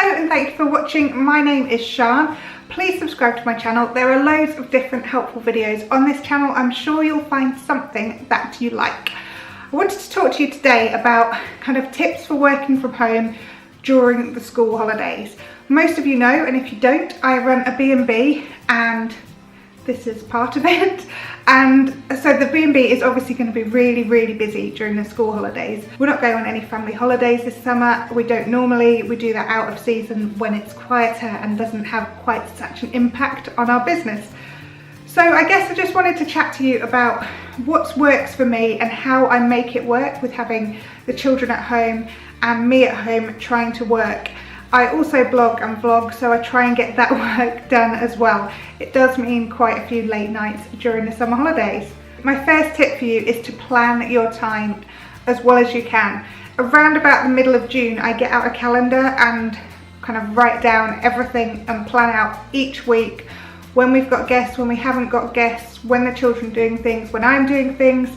Hello and thank you for watching. My name is Sian. Please subscribe to my channel. There are loads of different helpful videos on this channel. I'm sure you'll find something that you like. I wanted to talk to you today about kind of tips for working from home during the school holidays. Most of you know, and if you don't, I run a B&B and this is part of it. And so the B&B is obviously going to be really busy during the school holidays. We're not going on any family holidays this summer. We don't normally. We do that out of season when it's quieter and doesn't have quite such an impact on our business. So I guess I just wanted to chat to you about what works for me and how I make it work with having the children at home and me at home trying to work. I also blog and vlog, so I try and get that work done as well. It does mean quite a few late nights during the summer holidays. My first tip for you is to plan your time as well as you can. Around about the middle of June, I get out a calendar and kind of write down everything and plan out each week when we've got guests, when we haven't got guests, when the children are doing things, when I'm doing things.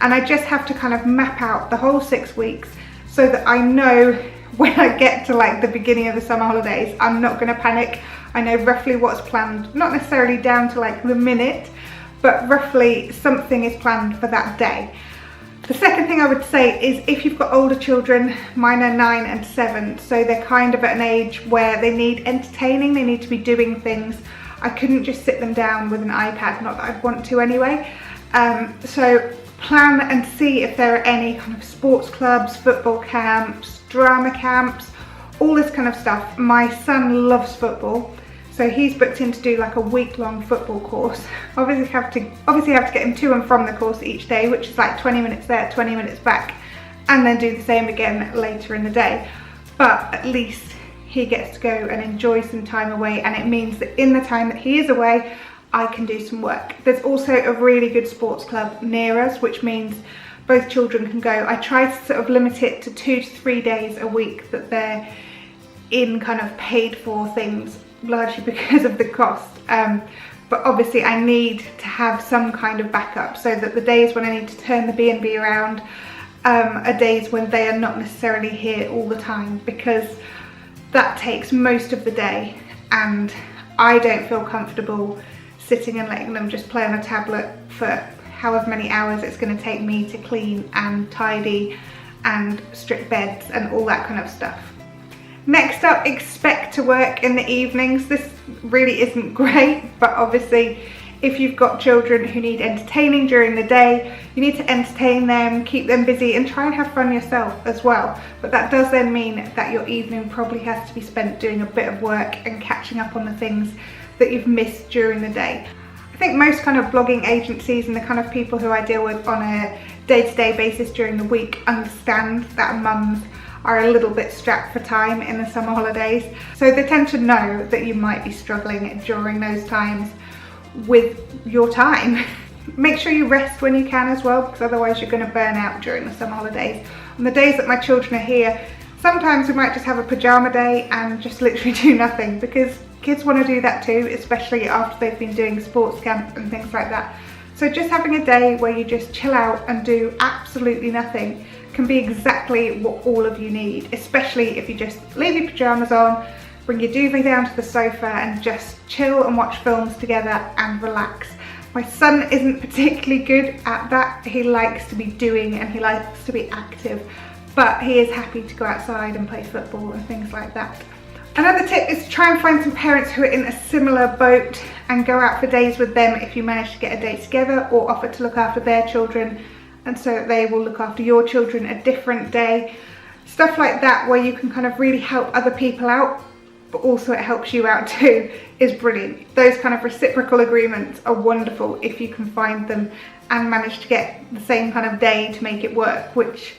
And I just have to kind of map out the whole 6 weeks so that I know when I get to like the beginning of the summer holidays, I'm not going to panic. I know roughly what's planned, not necessarily down to like the minute, but roughly something is planned for that day. The second thing I would say is if you've got older children, mine are 9 and 7, so they're kind of at an age where they need entertaining, they need to be doing things. I couldn't just sit them down with an iPad, not that I'd want to anyway. So plan and see if there are any kind of sports clubs, football camps, drama camps, all this kind of stuff. My son loves football, so he's booked in to do like a week-long football course. Obviously have to get him to and from the course each day, which is like 20 minutes there, 20 minutes back, and then do the same again later in the day. But at least he gets to go and enjoy some time away, and it means that in the time that he is away, I can do some work. There's also a really good sports club near us, which means both children can go. I try to sort of limit it to 2 to 3 days a week that they're in kind of paid for things, largely because of the cost. But obviously I need to have some kind of backup so that the days when I need to turn the B&B around are days when they are not necessarily here all the time, because that takes most of the day and I don't feel comfortable sitting and letting them just play on a tablet for however many hours it's going to take me to clean and tidy and strip beds and all that kind of stuff. Next up, expect to work in the evenings. This really isn't great, but obviously if you've got children who need entertaining during the day, you need to entertain them, keep them busy and try and have fun yourself as well. But that does then mean that your evening probably has to be spent doing a bit of work and catching up on the things that you've missed during the day. I think most kind of blogging agencies and the kind of people who I deal with on a day-to-day basis during the week understand that mums are a little bit strapped for time in the summer holidays. So they tend to know that you might be struggling during those times with your time. Make sure you rest when you can as well, because otherwise you're going to burn out during the summer holidays. On the days that my children are here, sometimes we might just have a pajama day and just literally do nothing, because kids want to do that too, especially after they've been doing sports camp and things like that. So just having a day where you just chill out and do absolutely nothing can be exactly what all of you need, especially if you just leave your pajamas on, bring your duvet down to the sofa and just chill and watch films together and relax. My son isn't particularly good at that. He likes to be doing and he likes to be active, but he is happy to go outside and play football and things like that. Another tip is to try and find some parents who are in a similar boat and go out for days with them if you manage to get a day together, or offer to look after their children and so they will look after your children a different day. Stuff like that where you can kind of really help other people out, but also it helps you out too, is brilliant. Those kind of reciprocal agreements are wonderful if you can find them and manage to get the same kind of day to make it work, which,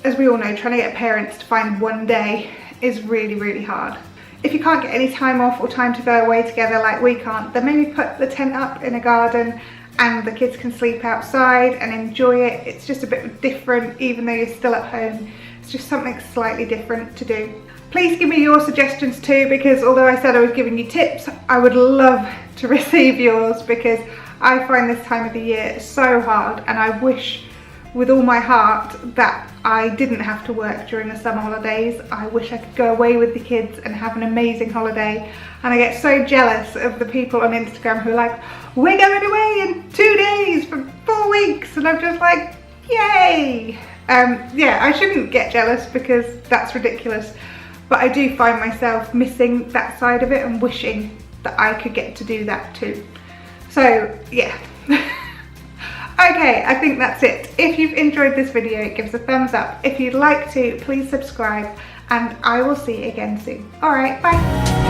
as we all know, trying to get parents to find one day is really hard. If you can't get any time off or time to go away together like we can't, then maybe put the tent up in a garden and the kids can sleep outside and enjoy it. It's just a bit different, even though you're still at home. It's just something slightly different to do. Please give me your suggestions too, because although I said I was giving you tips, I would love to receive yours, because I find this time of the year so hard and I wish with all my heart that I didn't have to work during the summer holidays. I wish I could go away with the kids and have an amazing holiday. And I get so jealous of the people on Instagram who are like, we're going away in 2 days for 4 weeks. And I'm just like, yay. Yeah, I shouldn't get jealous because that's ridiculous. But I do find myself missing that side of it and wishing that I could get to do that too. So yeah. Okay, I think that's it. If you've enjoyed this video, give us a thumbs up. If you'd like to, please subscribe, and I will see you again soon. Alright, bye.